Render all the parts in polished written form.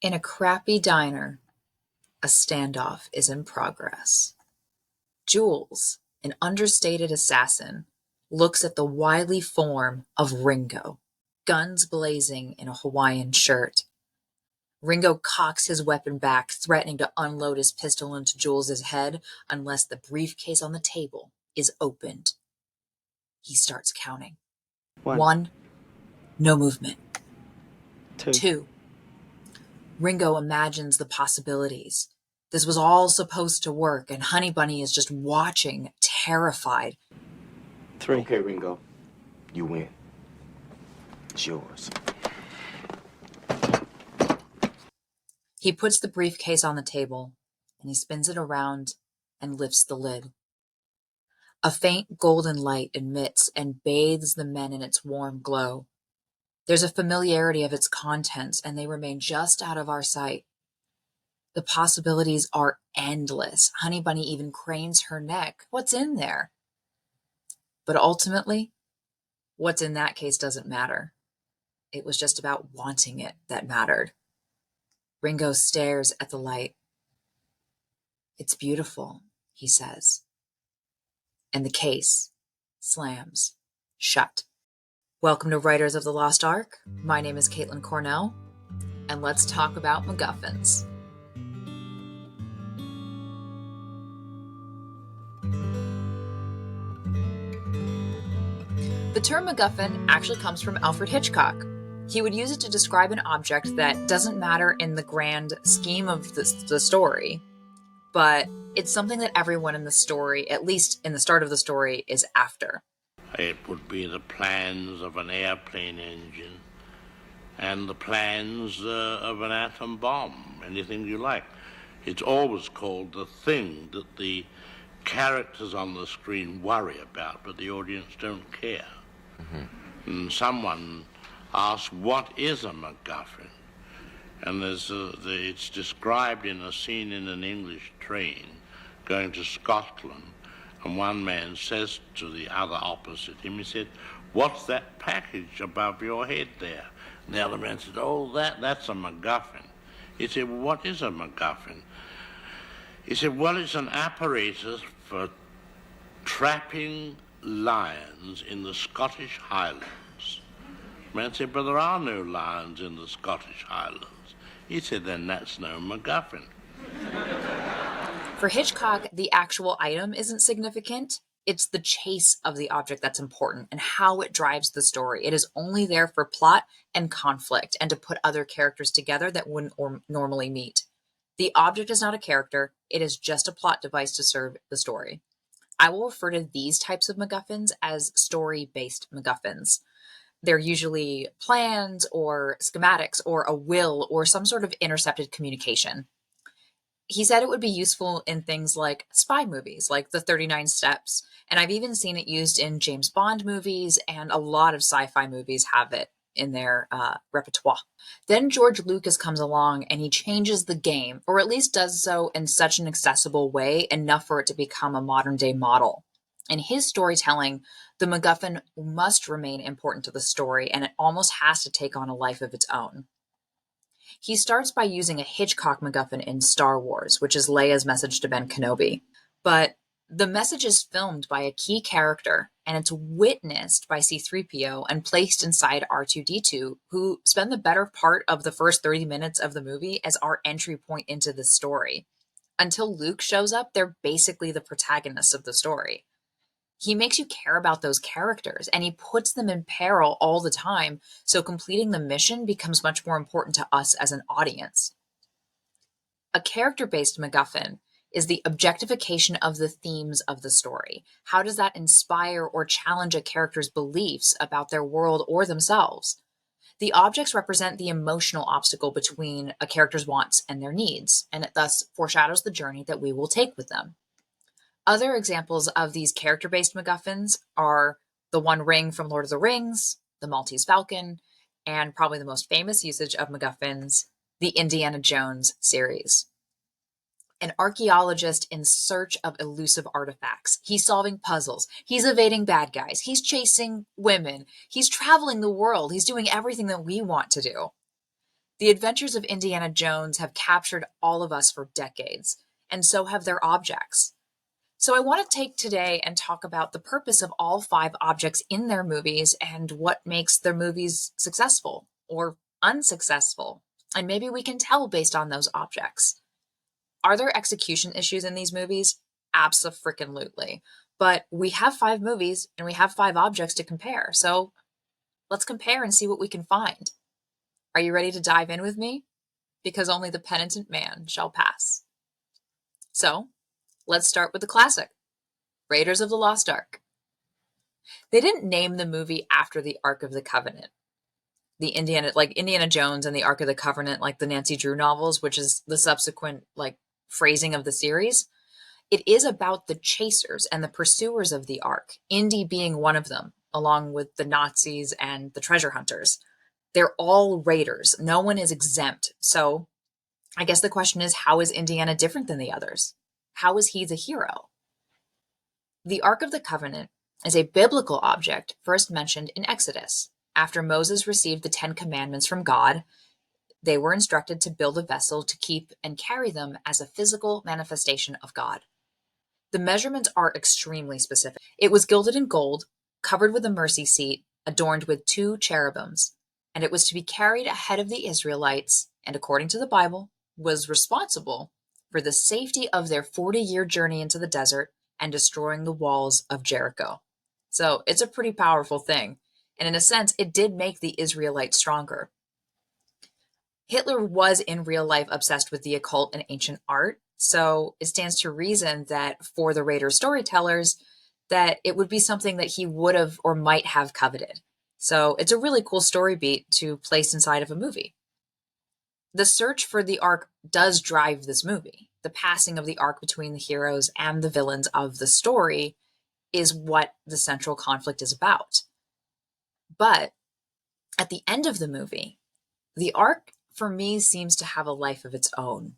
In a crappy diner, a standoff is in progress. Jules, an understated assassin, looks at the wily form of Ringo, guns blazing in a Hawaiian shirt. Ringo cocks his weapon back, threatening to unload his pistol into Jules's head unless the briefcase on the table is opened. He starts counting. One, 1. No movement. two, 2. Ringo imagines the possibilities. This was all supposed to work, and Honey Bunny is just watching, terrified. three. Okay, Ringo. You win. It's yours. He puts the briefcase on the table, and he spins it around and lifts the lid. A faint golden light emits and bathes the men in its warm glow. There's a familiarity of its contents, and they remain just out of our sight. The possibilities are endless. Honey Bunny even cranes her neck. What's in there? But ultimately, what's in that case doesn't matter. It was just about wanting it that mattered. Ringo stares at the light. It's beautiful, he says. And the case slams shut. Welcome to Writers of the Lost Ark. My name is Caitlin Cornell, and let's talk about MacGuffins. The term MacGuffin actually comes from Alfred Hitchcock. He would use it to describe an object that doesn't matter in the grand scheme of the story, but it's something that everyone in the story, at least in the start of the story, is after. It would be the plans of an airplane engine and the plans of an atom bomb, anything you like. It's always called the thing that the characters on the screen worry about, but the audience don't care. And someone asked, what is a MacGuffin? And it's described in a scene in an English train going to Scotland, and one man says to the other opposite him, he said, what's that package above your head there? And the other man said, oh, that's a MacGuffin. He said, well, what is a MacGuffin? He said, well, it's an apparatus for trapping lions in the Scottish Highlands. The man said, but there are no lions in the Scottish Highlands. He said, then that's no MacGuffin. For Hitchcock, the actual item isn't significant. It's the chase of the object that's important and how it drives the story. It is only there for plot and conflict and to put other characters together that wouldn't normally meet. The object is not a character. It is just a plot device to serve the story. I will refer to these types of MacGuffins as story-based MacGuffins. They're usually plans or schematics or a will or some sort of intercepted communication. He said it would be useful in things like spy movies, like the 39 Steps. And I've even seen it used in James Bond movies, and a lot of sci-fi movies have it in their repertoire. Then George Lucas comes along and he changes the game, or at least does so in such an accessible way, enough for it to become a modern day model. In his storytelling, the MacGuffin must remain important to the story, and it almost has to take on a life of its own. He starts by using a Hitchcock MacGuffin in Star Wars, which is Leia's message to Ben Kenobi. But the message is filmed by a key character, and it's witnessed by C-3PO and placed inside R2-D2, who spend the better part of the first 30 minutes of the movie as our entry point into the story. Until Luke shows up, they're basically the protagonists of the story. He makes you care about those characters, and he puts them in peril all the time, so completing the mission becomes much more important to us as an audience. A character-based MacGuffin is the objectification of the themes of the story. How does that inspire or challenge a character's beliefs about their world or themselves? The objects represent the emotional obstacle between a character's wants and their needs, and it thus foreshadows the journey that we will take with them. Other examples of these character-based MacGuffins are the One Ring from Lord of the Rings, the Maltese Falcon, and probably the most famous usage of MacGuffins, the Indiana Jones series. An archaeologist in search of elusive artifacts. He's solving puzzles. He's evading bad guys. He's chasing women. He's traveling the world. He's doing everything that we want to do. The adventures of Indiana Jones have captured all of us for decades, and so have their objects. So I want to take today and talk about the purpose of all five objects in their movies and what makes their movies successful or unsuccessful. And maybe we can tell based on those objects. Are there execution issues in these movies? Abso-freaking-lutely. But we have five movies and we have five objects to compare. So let's compare and see what we can find. Are you ready to dive in with me? Because only the penitent man shall pass. So let's start with the classic, Raiders of the Lost Ark. They didn't name the movie after the Ark of the Covenant. The Indiana Jones and the Ark of the Covenant, like the Nancy Drew novels, which is the subsequent phrasing of the series. It is about the chasers and the pursuers of the Ark, Indy being one of them, along with the Nazis and the treasure hunters. They're all raiders. No one is exempt. So I guess the question is, how is Indiana different than the others? How is he the hero? The Ark of the Covenant is a biblical object first mentioned in Exodus. After Moses received the 10 Commandments from God, they were instructed to build a vessel to keep and carry them as a physical manifestation of God. The measurements are extremely specific. It was gilded in gold, covered with a mercy seat, adorned with 2 cherubims, and it was to be carried ahead of the Israelites, and according to the Bible, was responsible for the safety of their 40-year journey into the desert and destroying the walls of Jericho. So it's a pretty powerful thing. And in a sense, it did make the Israelites stronger. Hitler was in real life obsessed with the occult and ancient art, so it stands to reason that for the Raider storytellers, that it would be something that he would have or might have coveted. So it's a really cool story beat to place inside of a movie. The search for the Ark does drive this movie. The passing of the Ark between the heroes and the villains of the story is what the central conflict is about. But at the end of the movie, the Ark, for me, seems to have a life of its own.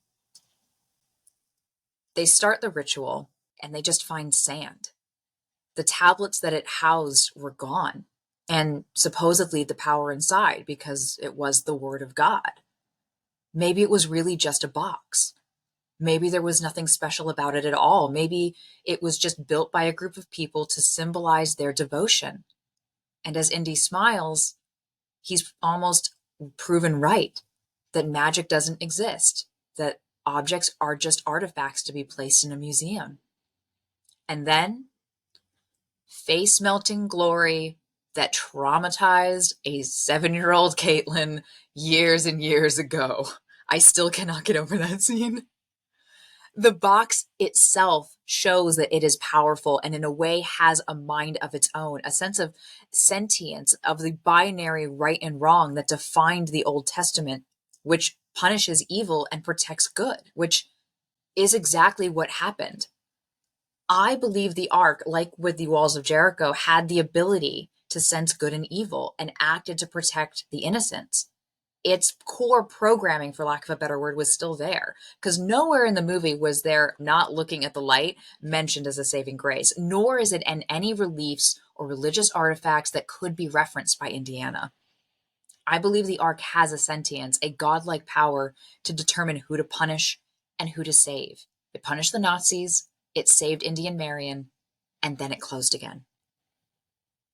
They start the ritual and they just find sand. The tablets that it housed were gone, and supposedly the power inside because it was the word of God. Maybe it was really just a box. Maybe there was nothing special about it at all. Maybe it was just built by a group of people to symbolize their devotion. And as Indy smiles, he's almost proven right that magic doesn't exist, that objects are just artifacts to be placed in a museum. And then, face-melting glory that traumatized a 7-year-old Caitlin years and years ago. I still cannot get over that scene. The box itself shows that it is powerful and in a way has a mind of its own, a sense of sentience, of the binary right and wrong that defined the Old Testament, which punishes evil and protects good, which is exactly what happened. I believe the Ark, like with the walls of Jericho, had the ability to sense good and evil and acted to protect the innocents. Its core programming, for lack of a better word, was still there, because nowhere in the movie was there not looking at the light mentioned as a saving grace, nor is it in any reliefs or religious artifacts that could be referenced by Indiana. I believe the Ark has a sentience, a godlike power to determine who to punish and who to save. It punished the Nazis, it saved Indy and Marion, and then it closed again.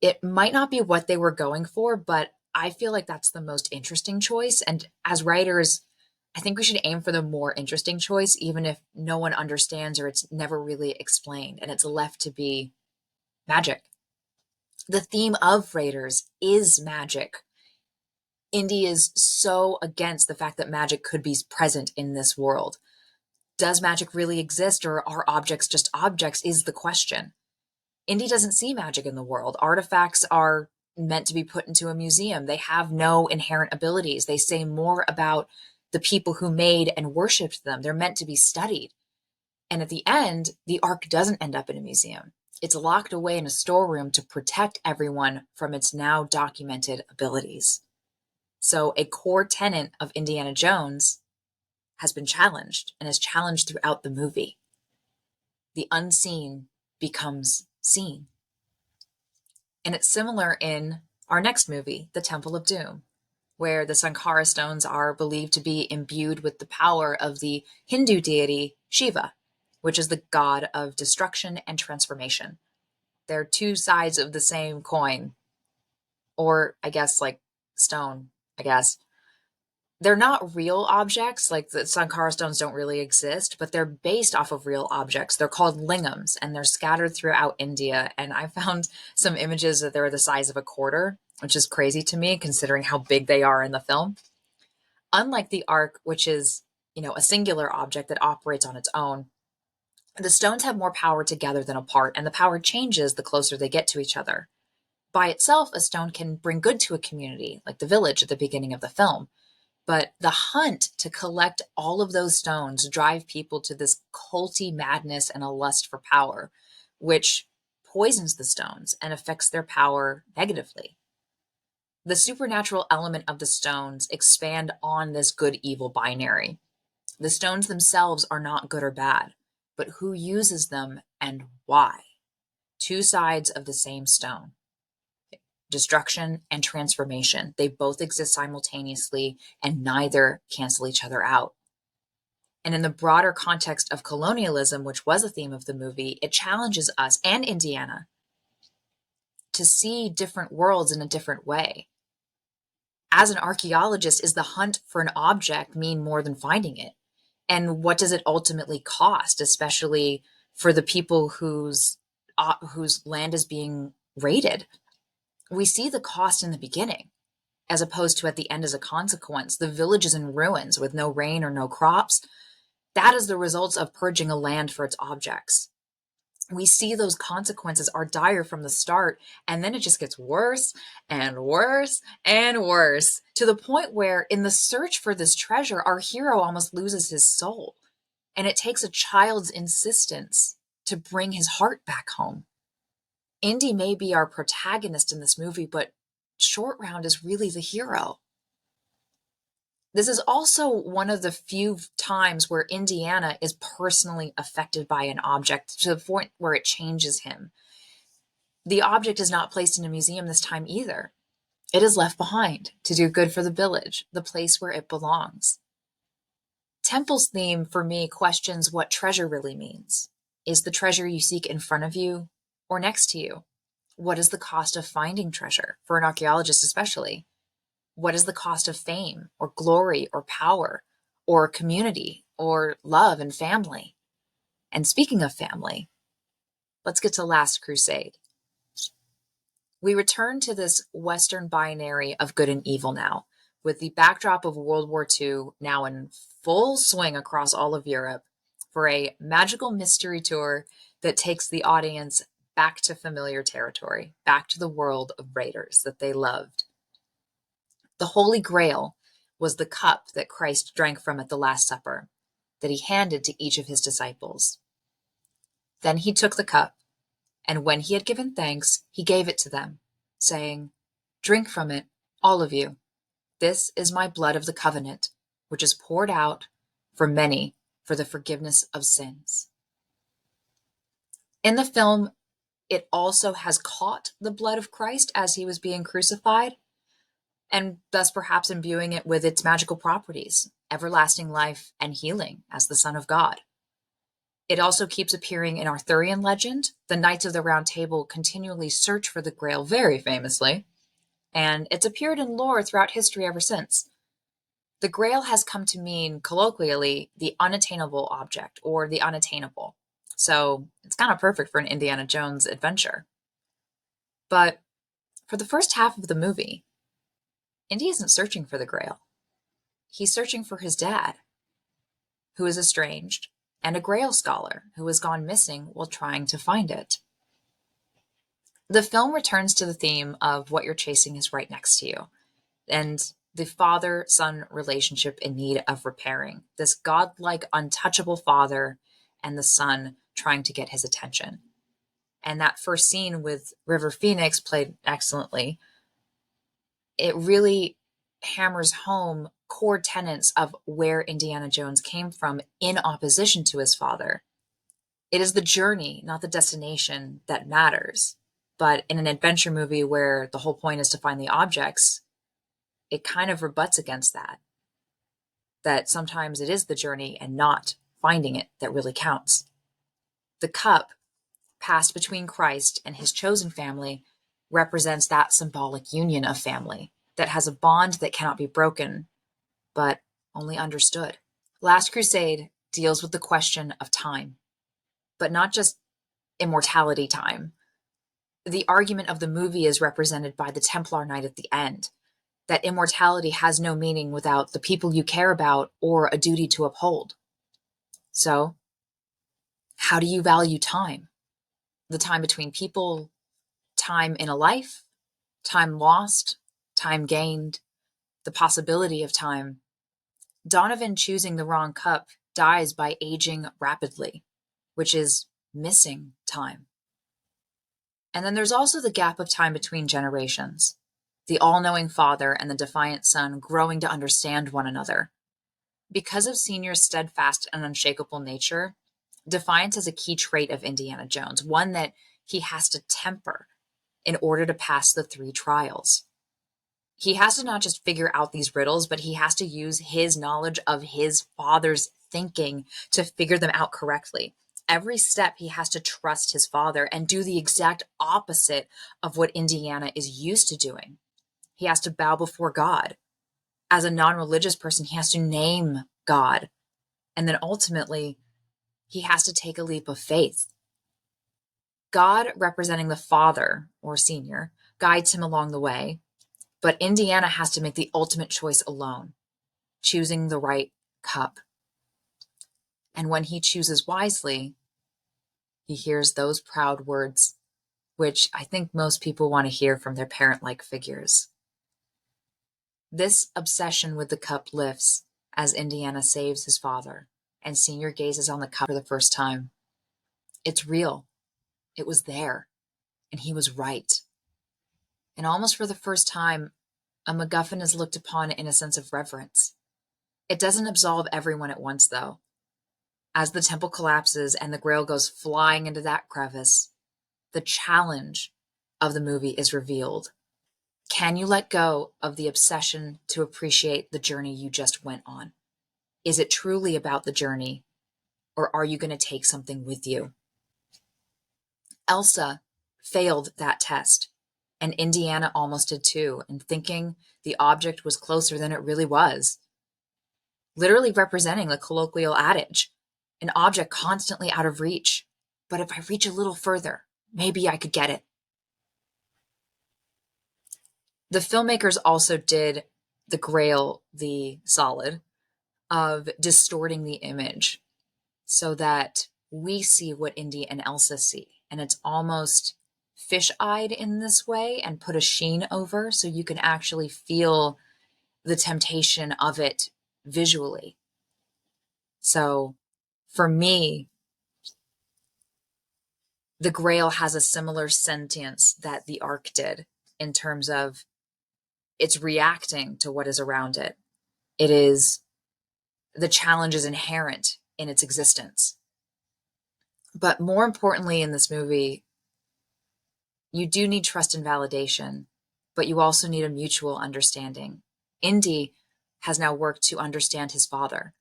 It might not be what they were going for, but I feel like that's the most interesting choice. And as writers, I think we should aim for the more interesting choice, even if no one understands or it's never really explained and it's left to be magic. The theme of Raiders is magic. Indy is so against the fact that magic could be present in this world. Does magic really exist, or are objects just objects, is the question. Indy doesn't see magic in the world. Artifacts are meant to be put into a museum. They have no inherent abilities. They say more about the people who made and worshipped them. They're meant to be studied. And at the end, the Ark doesn't end up in a museum. It's locked away in a storeroom to protect everyone from its now documented abilities. So a core tenet of Indiana Jones has been challenged and is challenged throughout the movie. The unseen becomes seen. And it's similar in our next movie, The Temple of Doom. where the Sankara stones are believed to be imbued with the power of the Hindu deity Shiva, which is the god of destruction and transformation. They're two sides of the same coin, or I guess like stone, I guess. They're not real objects, like the Sankara stones don't really exist, but they're based off of real objects. They're called lingams and they're scattered throughout India. And I found some images that they're the size of a quarter, which is crazy to me considering how big they are in the film. Unlike the ark, which is, a singular object that operates on its own, the stones have more power together than apart, and the power changes the closer they get to each other. By itself, a stone can bring good to a community, like the village at the beginning of the film. But the hunt to collect all of those stones drive people to this culty madness and a lust for power, which poisons the stones and affects their power negatively. The supernatural element of the stones expand on this good evil binary. The stones themselves are not good or bad, but who uses them and why. Two sides of the same stone. Destruction and transformation. They both exist simultaneously and neither cancel each other out. And in the broader context of colonialism, which was a theme of the movie, it challenges us and Indiana to see different worlds in a different way. As an archaeologist, is the hunt for an object mean more than finding it? And what does it ultimately cost, especially for the people whose land is being raided? We see the cost in the beginning, as opposed to at the end as a consequence. The village is in ruins with no rain or no crops. That is the results of purging a land for its objects. We see those consequences are dire from the start, and then it just gets worse and worse and worse, to the point where in the search for this treasure, our hero almost loses his soul. And it takes a child's insistence to bring his heart back home. Indy may be our protagonist in this movie, but Short Round is really the hero. This is also one of the few times where Indiana is personally affected by an object to the point where it changes him. The object is not placed in a museum this time either. It is left behind to do good for the village, the place where it belongs. Temple's theme for me questions what treasure really means. Is the treasure you seek in front of you or next to you? What is the cost of finding treasure, for an archaeologist especially? What is the cost of fame or glory or power or community or love and family? And speaking of family, let's get to Last Crusade. We return to this Western binary of good and evil now, with the backdrop of World War II now in full swing across all of Europe, for a magical mystery tour that takes the audience back to familiar territory, back to the world of raiders that they loved. The Holy Grail was the cup that Christ drank from at the Last Supper, that he handed to each of his disciples. Then he took the cup, and when he had given thanks, he gave it to them, saying, "Drink from it, all of you. This is my blood of the covenant, which is poured out for many for the forgiveness of sins." In the film, it also has caught the blood of Christ as he was being crucified, and thus perhaps imbuing it with its magical properties, everlasting life and healing as the Son of God. It also keeps appearing in Arthurian legend. The Knights of the Round Table continually search for the Grail very famously, and it's appeared in lore throughout history ever since. The Grail has come to mean, colloquially, the unattainable object or the unattainable. So it's kind of perfect for an Indiana Jones adventure. But for the first half of the movie, Indy isn't searching for the Grail. He's searching for his dad, who is estranged, and a Grail scholar who has gone missing while trying to find it. The film returns to the theme of what you're chasing is right next to you, and the father-son relationship in need of repairing. This godlike, untouchable father and the son trying to get his attention. And that first scene with River Phoenix, played excellently, it really hammers home core tenets of where Indiana Jones came from in opposition to his father. It is the journey, not the destination, that matters. But in an adventure movie where the whole point is to find the objects, it kind of rebuts against that sometimes it is the journey and not finding it that really counts. The cup passed between Christ and his chosen family represents that symbolic union of family that has a bond that cannot be broken, but only understood. Last Crusade deals with the question of time, but not just immortality time. The argument of the movie is represented by the Templar Knight at the end, that immortality has no meaning without the people you care about or a duty to uphold. So, how do you value time? The time between people, time in a life, time lost, time gained, the possibility of time. Donovan choosing the wrong cup dies by aging rapidly, which is missing time. And then there's also the gap of time between generations, the all-knowing father and the defiant son growing to understand one another. Because of Senior's steadfast and unshakable nature, defiance is a key trait of Indiana Jones, one that he has to temper in order to pass the 3 trials. He has to not just figure out these riddles, but he has to use his knowledge of his father's thinking to figure them out correctly. Every step he has to trust his father and do the exact opposite of what Indiana is used to doing. He has to bow before God. As a non-religious person, he has to name God. And then ultimately, he has to take a leap of faith. God, representing the father, or Senior, guides him along the way, but Indiana has to make the ultimate choice alone, choosing the right cup. And when he chooses wisely, he hears those proud words, which I think most people want to hear from their parent-like figures. This obsession with the cup lifts as Indiana saves his father, and Senior gazes on the cup for the first time. It's real. It was there, and he was right. And almost for the first time, a MacGuffin is looked upon in a sense of reverence. It doesn't absolve everyone at once, though. As the temple collapses and the Grail goes flying into that crevice, the challenge of the movie is revealed. Can you let go of the obsession to appreciate the journey you just went on? Is it truly about the journey, or are you going to take something with you? Elsa failed that test, and Indiana almost did too, in thinking the object was closer than it really was. Literally representing the colloquial adage, an object constantly out of reach, but if I reach a little further, maybe I could get it. The filmmakers also did the Grail the solid of distorting the image so that we see what Indy and Elsa see. And it's almost fish-eyed in this way and put a sheen over so you can actually feel the temptation of it visually. So for me, the Grail has a similar sentience that the Ark did in terms of it's reacting to what is around it. It is, the challenge is inherent in its existence. But more importantly in this movie, you do need trust and validation, but you also need a mutual understanding. Indy has now worked to understand his father,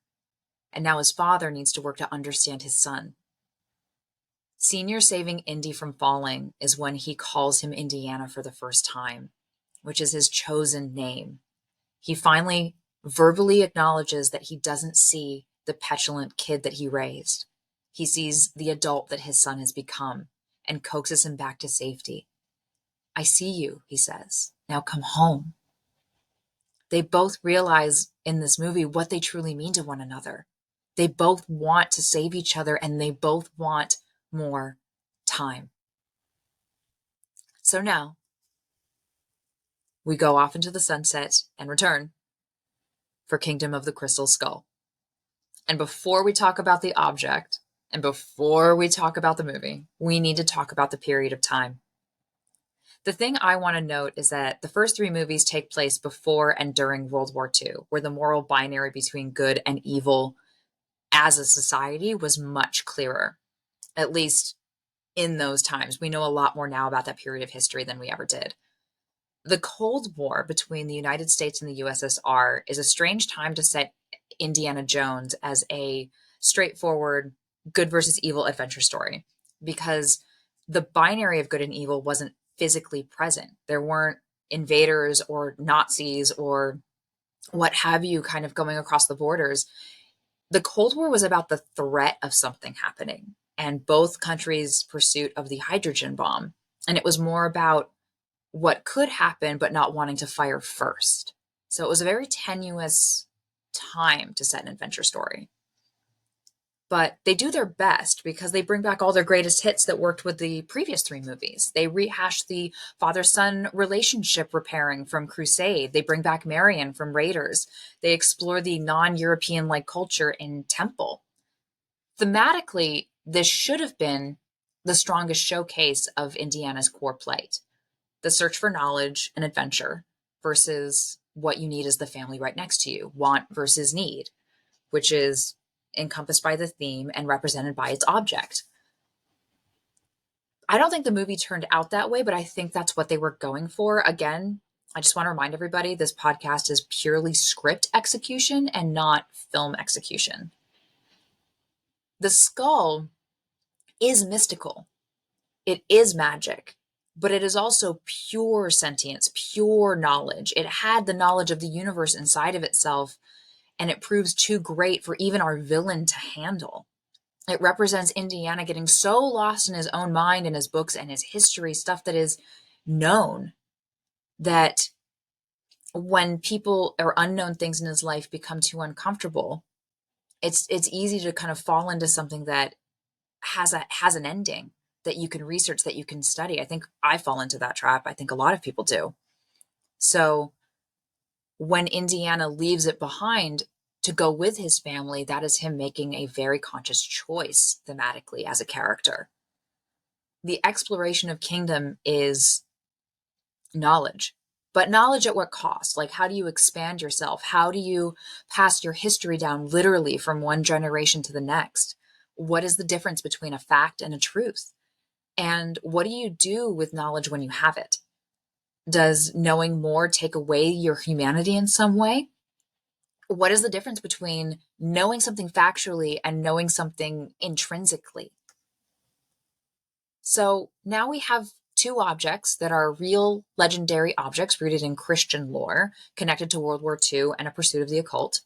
and now his father needs to work to understand his son. Senior saving Indy from falling is when he calls him Indiana for the first time, which is his chosen name. He finally verbally acknowledges that he doesn't see the petulant kid that he raised. He sees the adult that his son has become and coaxes him back to safety. I see you, he says. Now come home. They both realize in this movie what they truly mean to one another. They both want to save each other, and they both want more time. So now we go off into the sunset and return for Kingdom of the Crystal Skull. And before we talk about the object, and before we talk about the movie, we need to talk about the period of time. The thing I want to note is that the first 3 movies take place before and during World War II, where the moral binary between good and evil as a society was much clearer, at least in those times. We know a lot more now about that period of history than we ever did. The Cold War between the United States and the USSR is a strange time to set Indiana Jones as a straightforward good versus evil adventure story, because the binary of good and evil wasn't physically present. There weren't invaders or Nazis or what have you kind of going across the borders. The Cold War was about the threat of something happening and both countries' pursuit of the hydrogen bomb. And it was more about what could happen, but not wanting to fire first. So it was a very tenuous time to set an adventure story. But they do their best because they bring back all their greatest hits that worked with the previous three movies. They rehash the father-son relationship repairing from Crusade. They bring back Marion from Raiders. They explore the non-European-like culture in Temple. Thematically, this should have been the strongest showcase of Indiana's core plight: the search for knowledge and adventure versus what you need is the family right next to you, want versus need, which is encompassed by the theme and represented by its object. I don't think the movie turned out that way, but I think that's what they were going for. Again, I just want to remind everybody this podcast is purely script execution and not film execution. The skull is mystical. It is magic, but it is also pure sentience, pure knowledge. It had the knowledge of the universe inside of itself, and it proves too great for even our villain to handle. It represents Indiana getting so lost in his own mind and his books and his history, stuff that is known, that when people or unknown things in his life become too uncomfortable, it's easy to kind of fall into something that has an ending that you can research, that you can study. I think I fall into that trap. I think a lot of people do. So when Indiana leaves it behind to go with his family, that is him making a very conscious choice thematically as a character. The exploration of kingdom is knowledge, but knowledge at what cost? Like, how do you expand yourself? How do you pass your history down literally from one generation to the next? What is the difference between a fact and a truth? And what do you do with knowledge when you have it? Does knowing more take away your humanity in some way? What is the difference between knowing something factually and knowing something intrinsically? So now we have two objects that are real legendary objects rooted in Christian lore, connected to World War II and a pursuit of the occult.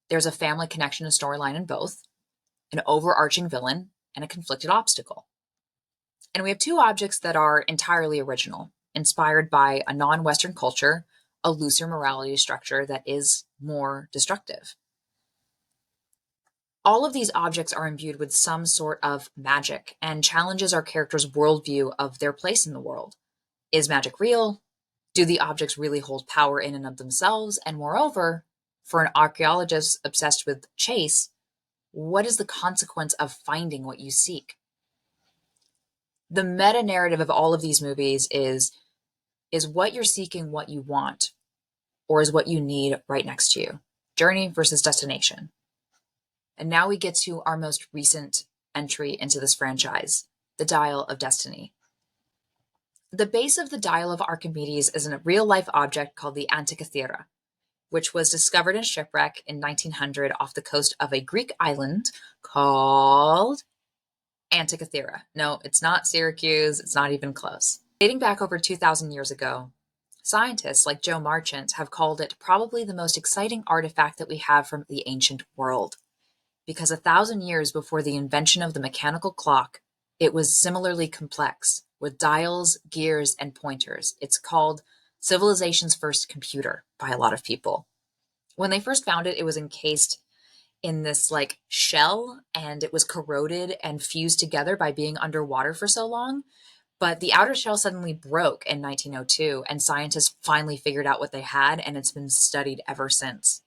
There's a family connection and storyline in both, an overarching villain, and a conflicted obstacle. And we have two objects that are entirely original, inspired by a non-Western culture, a looser morality structure that is more destructive. All of these objects are imbued with some sort of magic and challenges our characters' worldview of their place in the world. Is magic real? Do the objects really hold power in and of themselves? And moreover, for an archaeologist obsessed with chase, what is the consequence of finding what you seek? The meta narrative of all of these movies is what you're seeking what you want, or is what you need right next to you? Journey versus destination. And now we get to our most recent entry into this franchise, the Dial of Destiny. The base of the Dial of Archimedes is a real-life object called the Antikythera, which was discovered in shipwreck in 1900 off the coast of a Greek island called Antikythera. No, it's not Syracuse. It's not even close. Dating back over 2,000 years ago, scientists like Joe Marchant have called it probably the most exciting artifact that we have from the ancient world, because 1,000 years before the invention of the mechanical clock, it was similarly complex, with dials, gears, and pointers. It's called civilization's first computer by a lot of people. When they first found it, it was encased in this like shell, and it was corroded and fused together by being underwater for so long. But the outer shell suddenly broke in 1902, and scientists finally figured out what they had, and it's been studied ever since.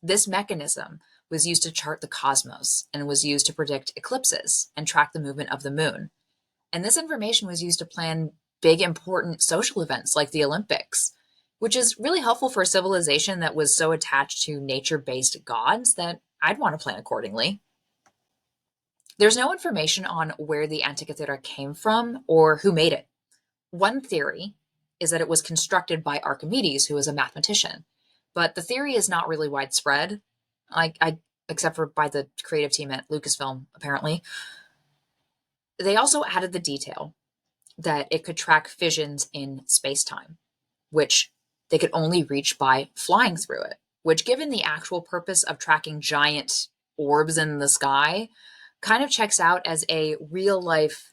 This mechanism was used to chart the cosmos and was used to predict eclipses and track the movement of the moon. And this information was used to plan big, important social events like the Olympics, which is really helpful for a civilization that was so attached to nature-based gods that I'd want to plan accordingly. There's no information on where the Antikythera came from or who made it. One theory is that it was constructed by Archimedes, who was a mathematician. But the theory is not really widespread, except for by the creative team at Lucasfilm, apparently. They also added the detail that it could track fissions in space-time, which they could only reach by flying through it, which, given the actual purpose of tracking giant orbs in the sky, kind of checks out as a real-life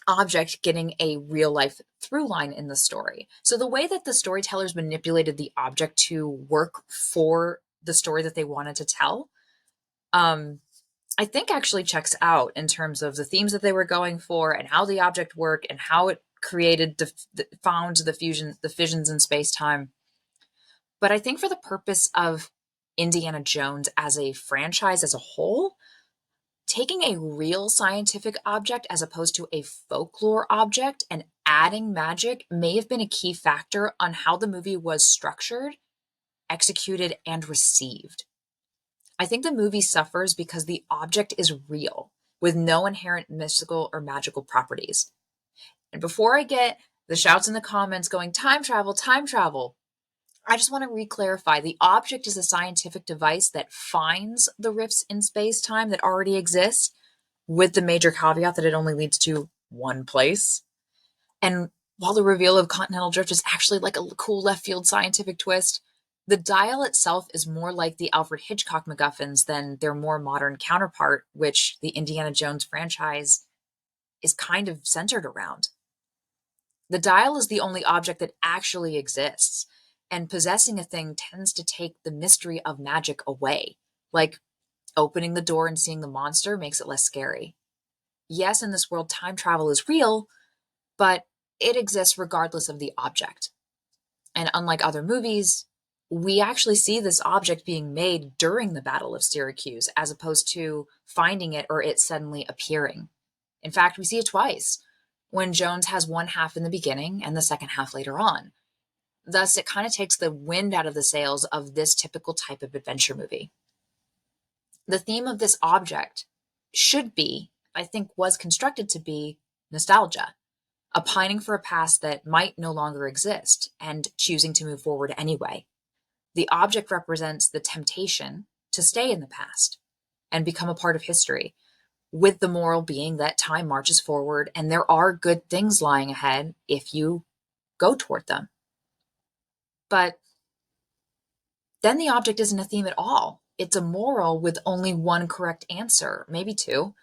object getting a real-life through line in the story. So the way that the storytellers manipulated the object to work for the story that they wanted to tell, I think actually checks out in terms of the themes that they were going for and how the object worked and how it created found the fissions in space-time. But I think for the purpose of Indiana Jones as a franchise as a whole, taking a real scientific object as opposed to a folklore object and adding magic may have been a key factor on how the movie was structured, executed, and received. I think the movie suffers because the object is real, with no inherent mystical or magical properties. And before I get the shouts in the comments going, time travel, I just want to re-clarify. The object is a scientific device that finds the rifts in space-time that already exist, with the major caveat that it only leads to one place. And while the reveal of continental drift is actually like a cool left field scientific twist, the dial itself is more like the Alfred Hitchcock MacGuffins than their more modern counterpart, which the Indiana Jones franchise is kind of centered around. The dial is the only object that actually exists, and possessing a thing tends to take the mystery of magic away. Like opening the door and seeing the monster makes it less scary. Yes, in this world, time travel is real, but it exists regardless of the object. And unlike other movies, we actually see this object being made during the Battle of Syracuse, as opposed to finding it or it suddenly appearing. In fact, we see it twice, when Jones has one half in the beginning and the second half later on. Thus, it kind of takes the wind out of the sails of this typical type of adventure movie. The theme of this object should be, I think was constructed to be, nostalgia, a pining for a past that might no longer exist and choosing to move forward anyway. The object represents the temptation to stay in the past and become a part of history, with the moral being that time marches forward and there are good things lying ahead if you go toward them. But then the object isn't a theme at all. It's a moral with only one correct answer, maybe two.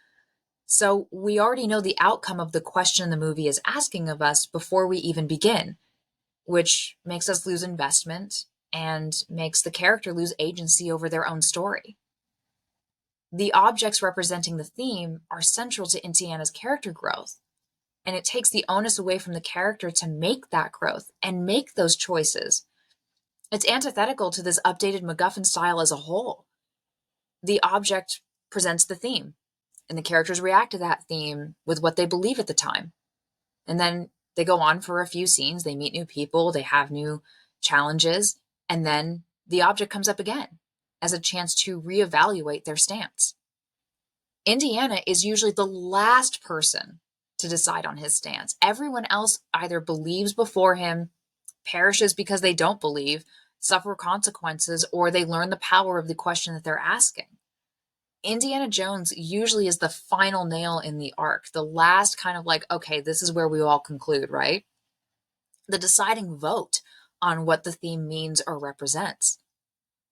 So we already know the outcome of the question the movie is asking of us before we even begin, which makes us lose investment and makes the character lose agency over their own story. The objects representing the theme are central to Indiana's character growth, and it takes the onus away from the character to make that growth and make those choices. It's antithetical to this updated MacGuffin style as a whole. The object presents the theme, and the characters react to that theme with what they believe at the time. And then they go on for a few scenes, they meet new people, they have new challenges, and then the object comes up again as a chance to reevaluate their stance. Indiana is usually the last person to decide on his stance. Everyone else either believes before him, perishes because they don't believe, suffer consequences, or they learn the power of the question that they're asking. Indiana Jones usually is the final nail in the arc, the last kind of like, okay, this is where we all conclude, right? The deciding vote on what the theme means or represents.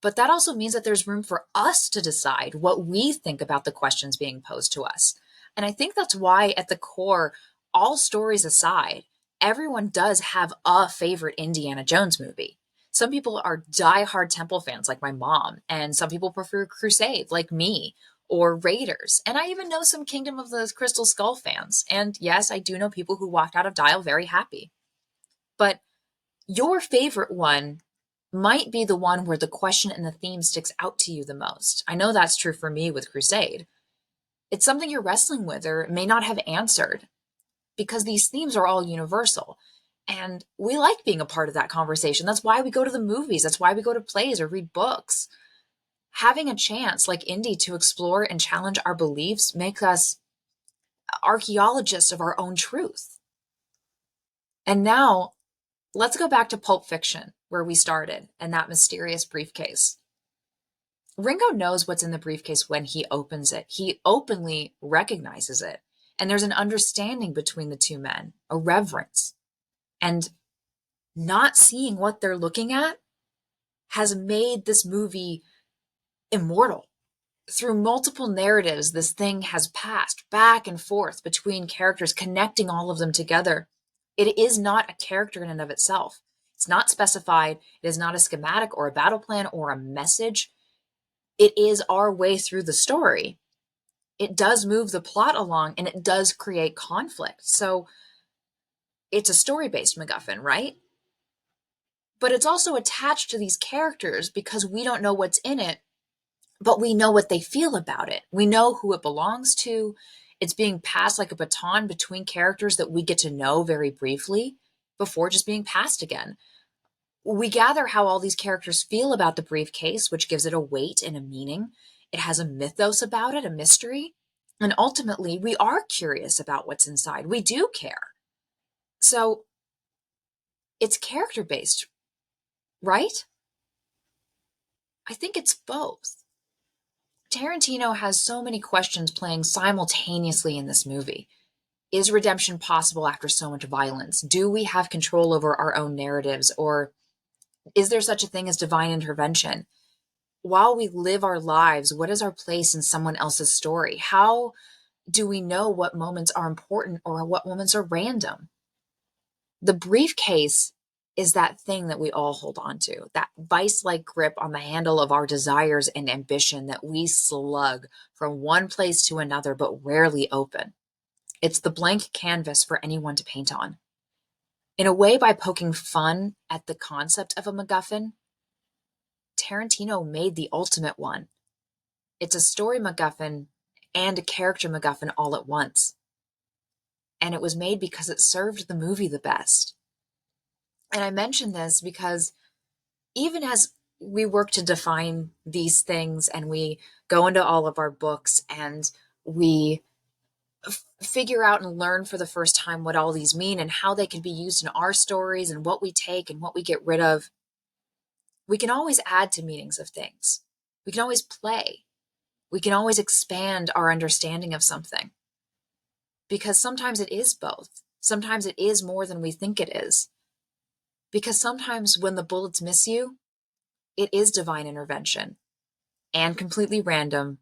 But that also means that there's room for us to decide what we think about the questions being posed to us. And I think that's why, at the core, all stories aside, everyone does have a favorite Indiana Jones movie. Some people are diehard Temple fans, like my mom, and some people prefer Crusade, like me, or Raiders. And I even know some Kingdom of the Crystal Skull fans. And yes, I do know people who walked out of Dial very happy. But your favorite one might be the one where the question and the theme sticks out to you the most. I know that's true for me with Crusade. It's something you're wrestling with or may not have answered, because these themes are all universal. And we like being a part of that conversation. That's why we go to the movies. That's why we go to plays or read books. Having a chance like Indy to explore and challenge our beliefs makes us archaeologists of our own truth. And now Let's go back to Pulp Fiction, where we started, and that mysterious briefcase. Ringo knows what's in the briefcase when he opens it. He openly recognizes it. And there's an understanding between the two men, a reverence. And not seeing what they're looking at has made this movie immortal. Through multiple narratives, this thing has passed back and forth between characters, connecting all of them together. It is not a character in and of itself. It's not specified. It is not a schematic or a battle plan or a message. It is our way through the story. It does move the plot along, and it does create conflict. So it's a story-based MacGuffin, right? But it's also attached to these characters because we don't know what's in it, but we know what they feel about it. We know who it belongs to. It's being passed like a baton between characters that we get to know very briefly before just being passed again. We gather how all these characters feel about the briefcase, which gives it a weight and a meaning. It has a mythos about it, a mystery. And ultimately, we are curious about what's inside. We do care. So it's character-based, right? I think it's both. Tarantino has so many questions playing simultaneously in this movie. Is redemption possible after so much violence? Do we have control over our own narratives? Or is there such a thing as divine intervention? While we live our lives, what is our place in someone else's story? How do we know what moments are important or what moments are random? The briefcase is that thing that we all hold on to, that vice-like grip on the handle of our desires and ambition that we slug from one place to another but rarely open. It's the blank canvas for anyone to paint on. In a way, by poking fun at the concept of a MacGuffin, Tarantino made the ultimate one. It's a story MacGuffin and a character MacGuffin all at once. And it was made because it served the movie the best. And I mention this because even as we work to define these things and we go into all of our books and we figure out and learn for the first time what all these mean and how they can be used in our stories and what we take and what we get rid of, we can always add to meanings of things. We can always play. We can always expand our understanding of something. Because sometimes it is both. Sometimes it is more than we think it is. Because sometimes when the bullets miss you, it is divine intervention and completely random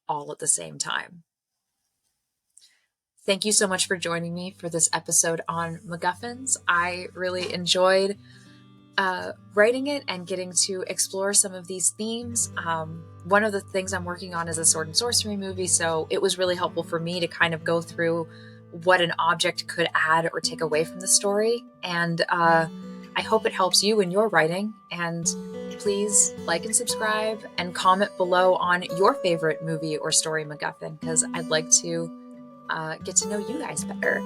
all at the same time. Thank you so much for joining me for this episode on MacGuffins. I really enjoyed writing it and getting to explore some of these themes. One of the things I'm working on is a sword and sorcery movie, so it was really helpful for me to kind of go through what an object could add or take away from the story. And I hope it helps you in your writing. And please like and subscribe and comment below on your favorite movie or story MacGuffin, because I'd like to get to know you guys better.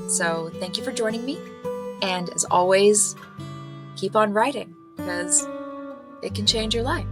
So thank you for joining me. And as always, keep on writing because it can change your life.